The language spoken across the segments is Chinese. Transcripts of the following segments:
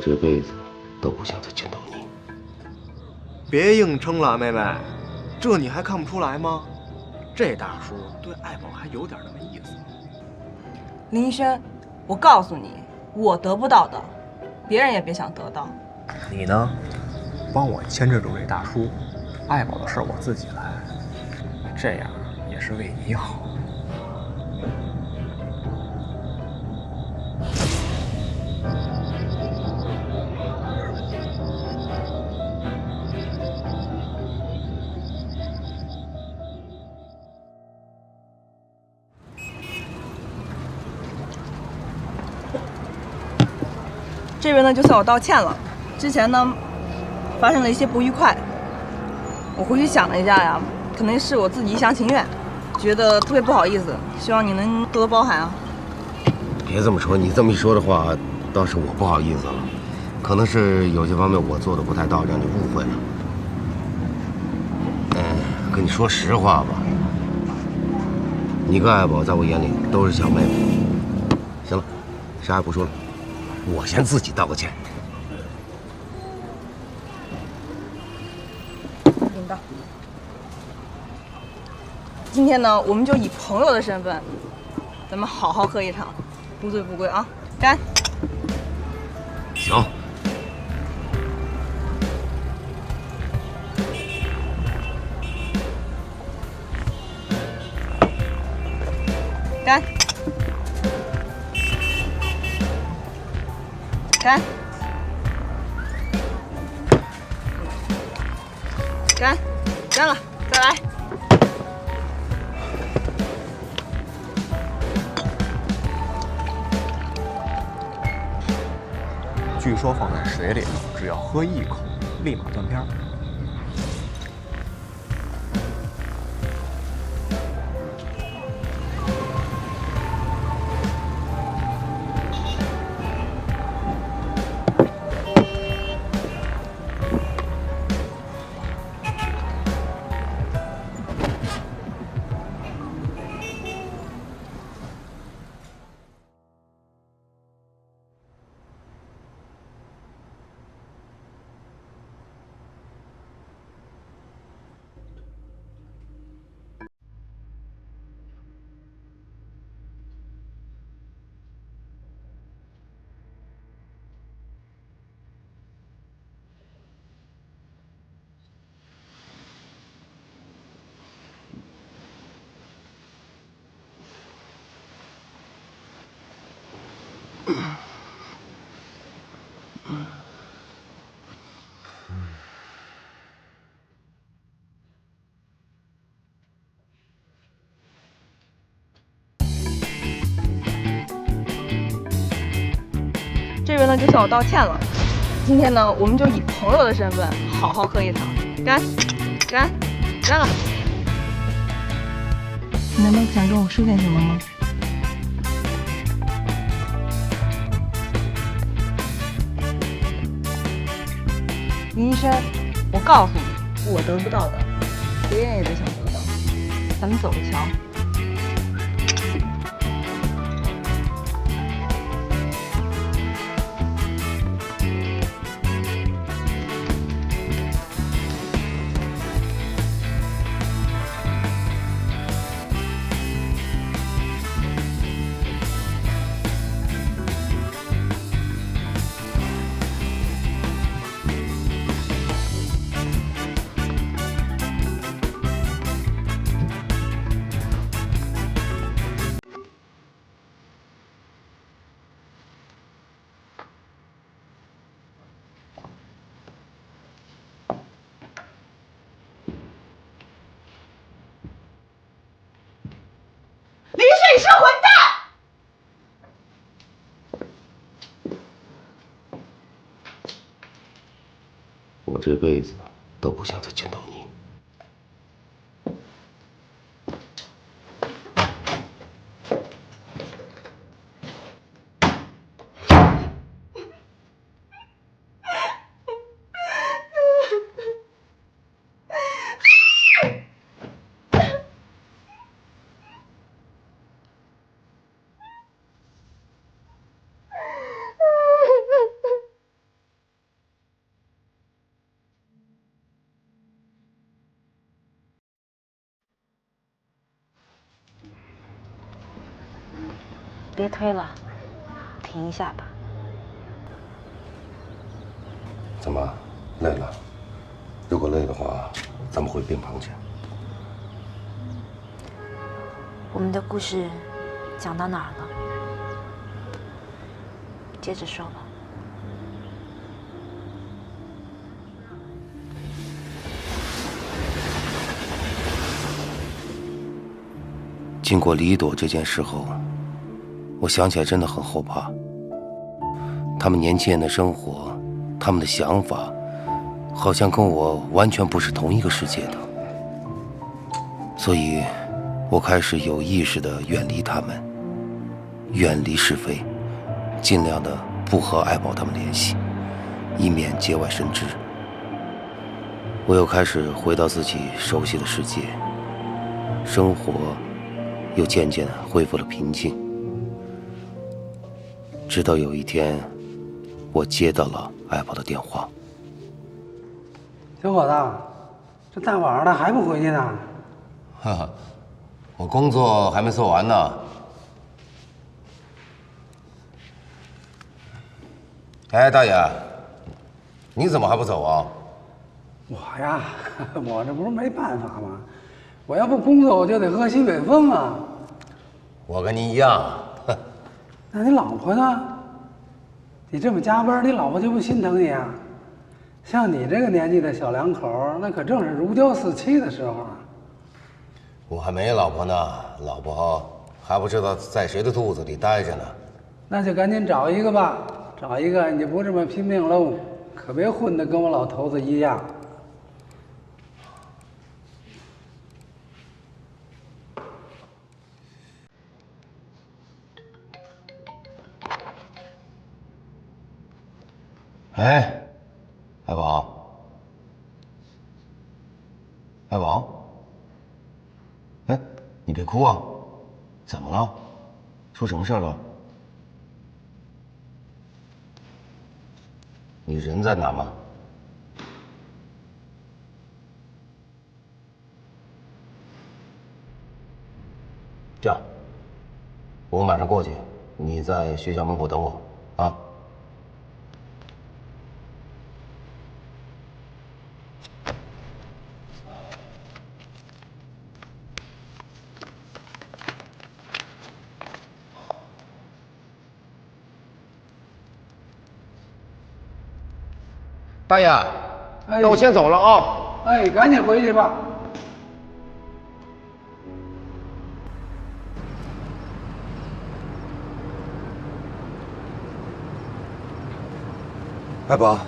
这辈子都不想再见到你。别硬撑了，妹妹，这你还看不出来吗？这大叔对爱宝还有点那么意思。林医生，我告诉你，我得不到的，别人也别想得到。你呢，帮我牵制住这大叔，爱宝的事我自己来，这样也是为你好。这边呢，就向我道歉了。之前呢，发生了一些不愉快。我回去想了一下呀，可能是我自己一厢情愿，觉得特别不好意思，希望你能多多包涵啊。别这么说，你这么一说的话，倒是我不好意思了。可能是有些方面我做的不太到，让你误会了。跟你说实话吧，你跟爱宝在我眼里都是小妹妹。行了，啥也不说了，我先自己道个歉。领导，今天呢，我们就以朋友的身份，咱们好好喝一场，不醉不归啊！干！行。干！干！干！干了，再来！据说放在水里，只要喝一口，立马断片。这边呢，就向我道歉了。今天呢，我们就以朋友的身份，好好喝一场。干！干！干了！你难道想跟我说点什么吗？林医生，我告诉你，我得不到的，别人也别想得到。咱们走着瞧。林医生，你是个混蛋！我这辈子都不想再见到你。别推了，停一下吧。怎么累了？如果累的话，咱们回病房去。我们的故事讲到哪儿了？接着说吧。经过李朵这件事后，我想起来真的很后怕。他们年轻人的生活，他们的想法，好像跟我完全不是同一个世界的。所以，我开始有意识地远离他们，远离是非，尽量的不和爱宝他们联系，以免节外生枝。我又开始回到自己熟悉的世界，生活又渐渐恢复了平静。直到有一天，我接到了爱宝的电话。小伙子，这大晚上的还不回去呢？哈哈，我工作还没做完呢。哎，大爷，你怎么还不走啊？我呀，我这不是没办法吗？我要不工作，我就得喝西北风啊。我跟你一样。那你老婆呢？你这么加班，你老婆就不心疼你啊？像你这个年纪的小两口，那可正是如胶似漆的时候啊。我还没老婆呢，老婆还不知道在谁的肚子里待着呢。那就赶紧找一个吧，找一个你就不这么拼命喽，可别混得跟我老头子一样。哎，爱宝，爱宝，哎，你别哭啊，怎么了？出什么事了？你人在哪吗？这样，我马上过去，你在学校门口等我啊。大爷，那我先走了啊！哎，赶紧回去吧。爱宝，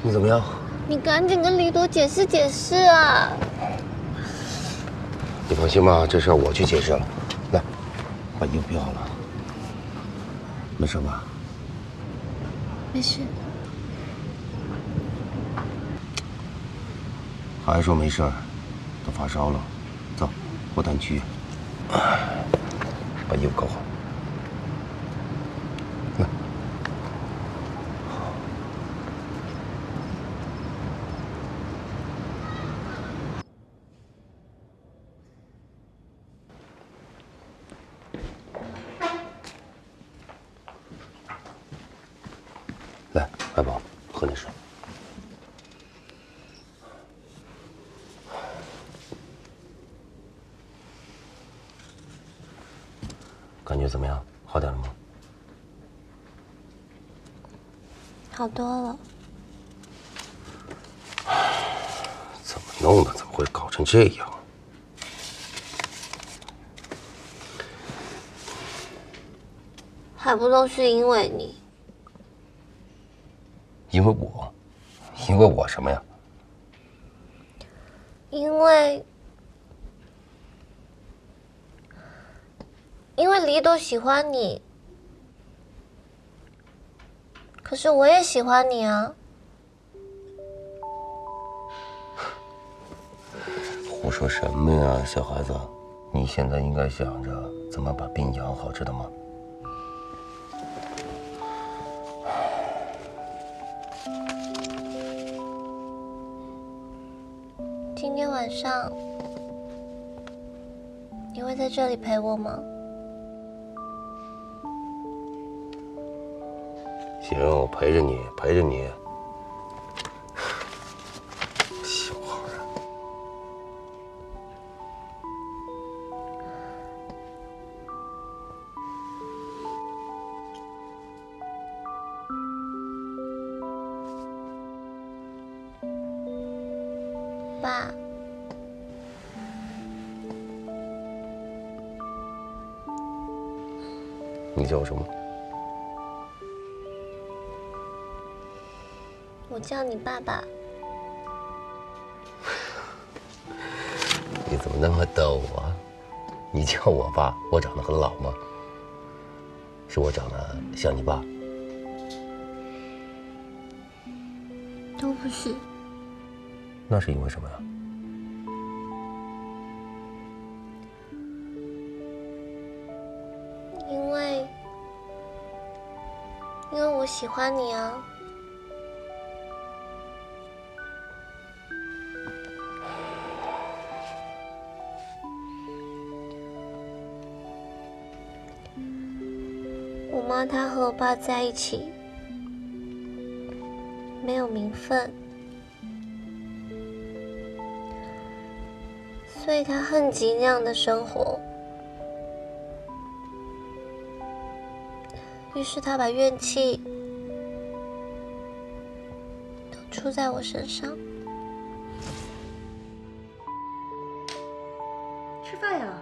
你怎么样？你赶紧跟李朵解释解释啊！你放心吧，这事儿我去解释了。来，把衣服披好了。没事吧？没事。还说没事儿，都发烧了。走，我带你去医院。把衣服搞好。来。来，爱宝，喝点水。感觉怎么样？好点了吗？好多了。怎么弄的？怎么会搞成这样？还不都是因为你？因为我？因为我什么呀？因为李朵喜欢你，可是我也喜欢你啊。胡说什么呀，小孩子！你现在应该想着怎么把病养好，知道吗？今天晚上你会在这里陪我吗？行，我陪着你，陪着你。小孩儿。爸，你叫我什么？我叫你爸爸。你怎么那么逗啊？你叫我爸，我长得很老吗？是我长得像你爸？都不是。那是因为什么呀？因为我喜欢你啊。我妈她和我爸在一起，没有名分，所以她恨极那样的生活。于是她把怨气都出在我身上。吃饭呀。